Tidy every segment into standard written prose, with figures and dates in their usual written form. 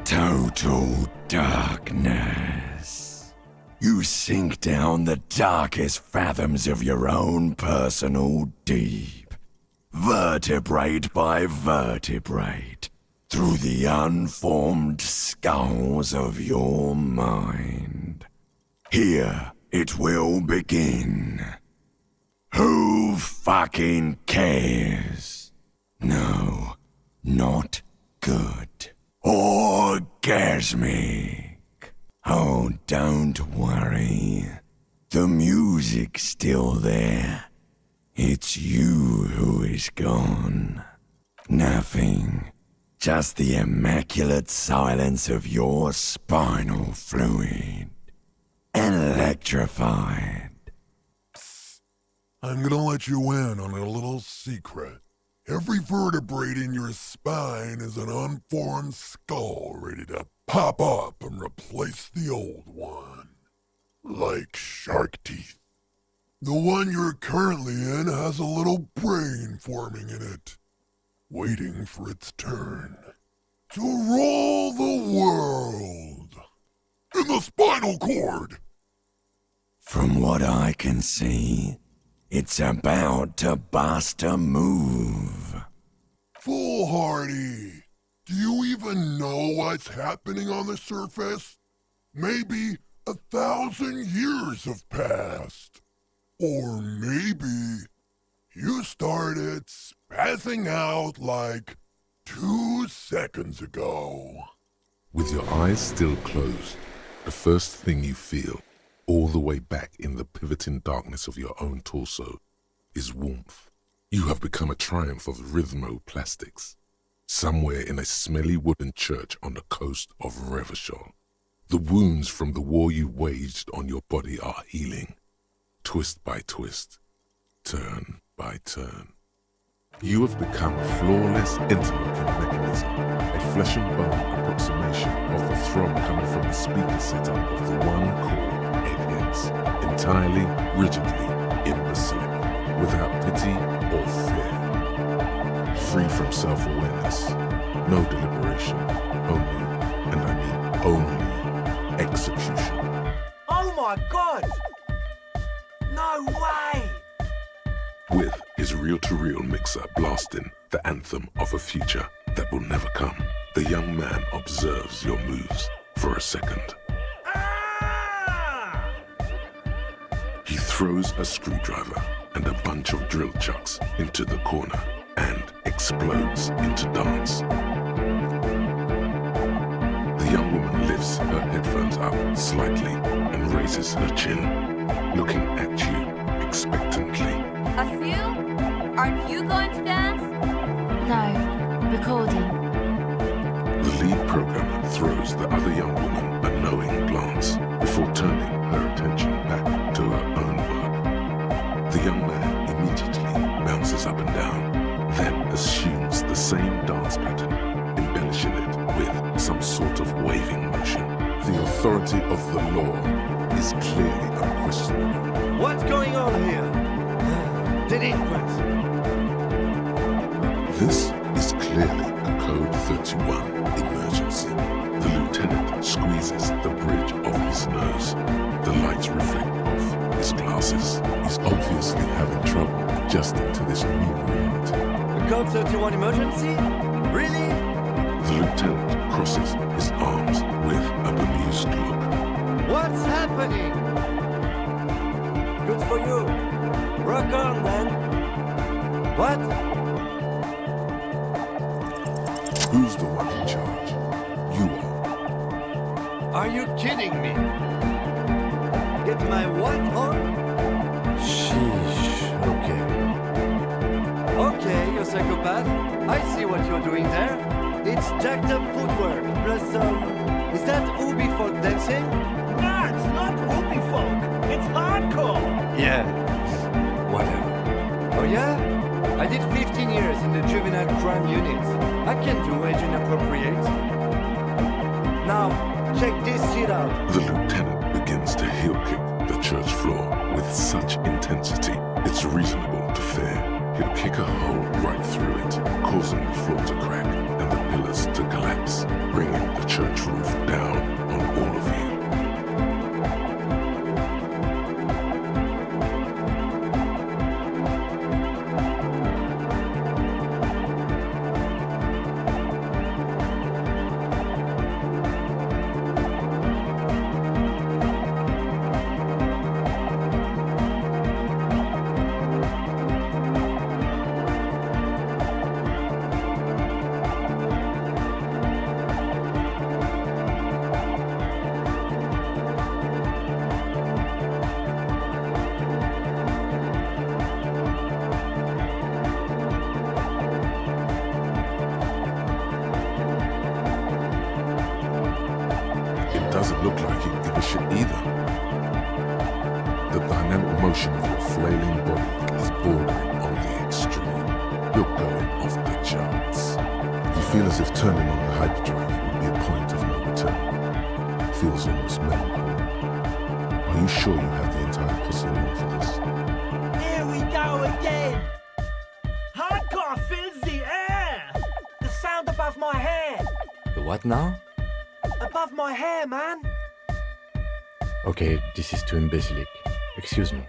Total darkness. You sink down the darkest fathoms of your own personal deep, vertebrate by vertebrate, through the unformed skulls of your mind. Here it will begin. Who fucking cares? No, not good. Orgasmic. Oh, don't worry. The music's still there. It's you who is gone. Nothing. Just the immaculate silence of your spinal fluid. Electrified. I'm gonna let you in on a little secret. Every vertebrae in your spine is an unformed skull ready to pop up and replace the old one. Like shark teeth. The one you're currently in has a little brain forming in it, waiting for its turn to rule the world in the spinal cord. From what I can see, it's about to bust a move. Foolhardy, do you even know what's happening on the surface? Maybe 1,000 years have passed. Or maybe you started spazzing out like 2 seconds ago. With your eyes still closed, the first thing you feel, all the way back in the pivoting darkness of your own torso, is warmth. You have become a triumph of rhythmoplastics, somewhere in a smelly wooden church on the coast of Revachol. The wounds from the war you waged on your body are healing, twist by twist, turn by turn. You have become a flawless interlocking mechanism, a flesh and bone approximation of the throb coming from the speaker setup of the one core aliens, entirely, rigidly, imbecile, without pity or fear. Free from self-awareness, no deliberation, only, and I mean only, execution. Oh my God! No way! With his reel-to-reel mixer blasting the anthem of a future that will never come, the young man observes your moves for a second. Ah! He throws a screwdriver and a bunch of drill chucks into the corner and explodes into dance. The young woman lifts her headphones up slightly and raises her chin, looking at you expectantly. Asil, aren't you going to dance? No, recording. The lead programmer throws the other young woman a knowing glance before turning her attention back to her own work. The young man immediately bounces up and down, then assumes the same dance pattern, embellishing it with some sort of waving motion. The authority of the law is clearly unquestionable. What's going on here? Delinquents. This is clearly a Code 31 emergency. The lieutenant squeezes the bridge of his nose. The lights reflect off his glasses. He's obviously having trouble adjusting to this new reality. A Code 31 emergency? Really? The lieutenant crosses his arms with a bemused look. What's happening? Good for you. Rock on, then. What? Who's the one in charge? You are. Are you kidding me? Get my what on? Sheesh. Okay. Okay, you psychopath. I see what you're doing there. It's jacked up footwork, plus is that Ubi folk dancing? No, it's not Ubi folk. It's hardcore. Yeah. Whatever. Oh yeah? I did 15 years in the juvenile crime unit. I can do age inappropriate. Now, check this shit out. The lieutenant begins to heel kick the church floor with such intensity, it's reasonable to fear he'll kick a hole right through it, causing the floor to crack and the pillars to collapse, bringing the church doesn't look like he'd give a shit either. The dynamic motion of your flailing body is bordering on the extreme. You're going off the charts. You feel as if turning on the hyperdrive would be a point of no return. Feels almost melancholy. Are you sure you have the entire posse along for this? Here we go again! Hardcore fills the air! The sound above my hair! The what now? Above my hair, man! Okay, this is too imbecilic. Excuse me.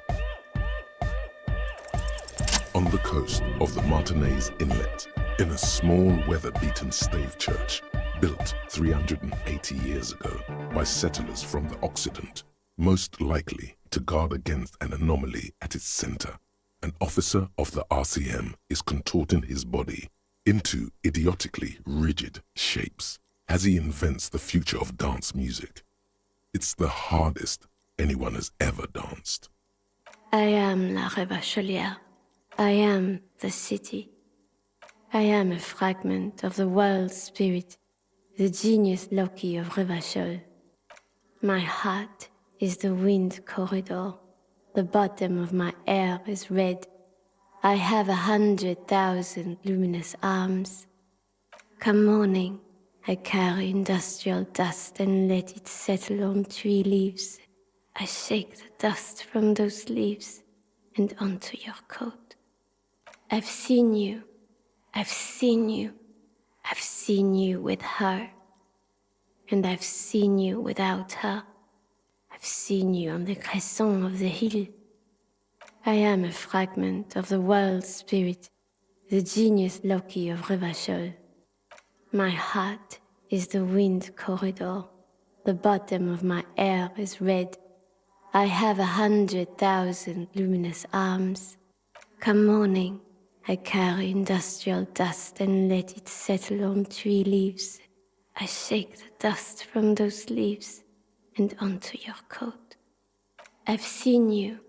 On the coast of the Martinez Inlet, in a small weather-beaten stave church built 380 years ago by settlers from the Occident, most likely to guard against an anomaly at its center, an officer of the RCM is contorting his body into idiotically rigid shapes as he invents the future of dance music. It's the hardest anyone has ever danced. I am La Revacholière. I am the city. I am a fragment of the world spirit, the genius Loki of Revachol. My heart is the wind corridor. The bottom of my air is red. I have 100,000 luminous arms. Come morning, I carry industrial dust and let it settle on tree leaves. I shake the dust from those leaves and onto your coat. I've seen you. I've seen you. I've seen you with her. And I've seen you without her. I've seen you on the crescent of the hill. I am a fragment of the world spirit, the genius Loki of Revachol. My heart is the wind corridor. The bottom of my air is red. I have 100,000 luminous arms. Come morning, I carry industrial dust and let it settle on tree leaves. I shake the dust from those leaves and onto your coat. I've seen you.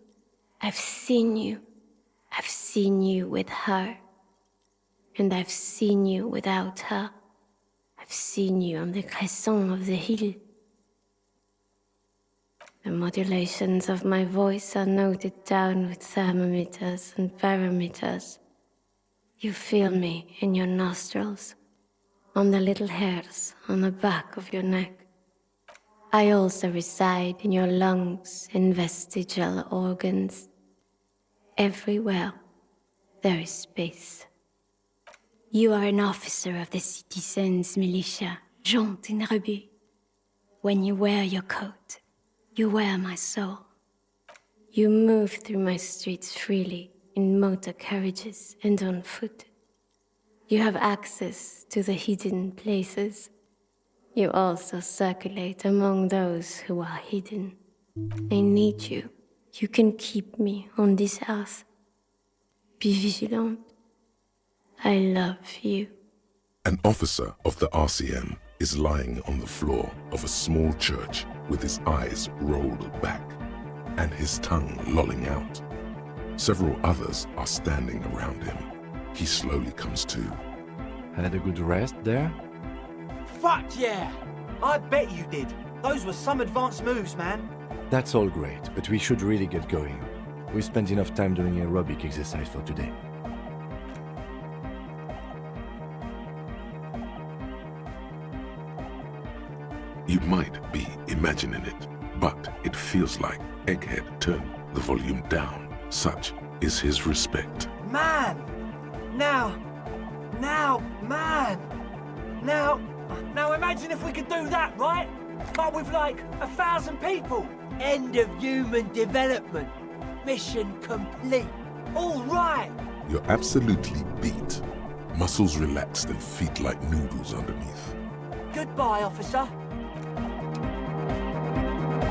I've seen you. I've seen you with her. And I've seen you without her. I've seen you on the crescent of the hill. The modulations of my voice are noted down with thermometers and barometers. You feel me in your nostrils, on the little hairs on the back of your neck. I also reside in your lungs and vestigial organs. Everywhere there is space. You are an officer of the citizens' militia, Jante and Rebut. When you wear your coat, you wear my soul. You move through my streets freely, in motor carriages and on foot. You have access to the hidden places. You also circulate among those who are hidden. I need you. You can keep me on this earth. Be vigilant. I love you. An officer of the RCM is lying on the floor of a small church with his eyes rolled back and his tongue lolling out. Several others are standing around him. He slowly comes to. Had a good rest there? Fuck yeah! I bet you did. Those were some advanced moves, man. That's all great, but we should really get going. We spent enough time doing aerobic exercise for today. You might be imagining it, but it feels like Egghead turned the volume down. Such is his respect. Man! Now, man! Now imagine if we could do that, right? But with like 1,000 people. End of human development. Mission complete. All right! You're absolutely beat. Muscles relaxed and feet like noodles underneath. Goodbye, officer.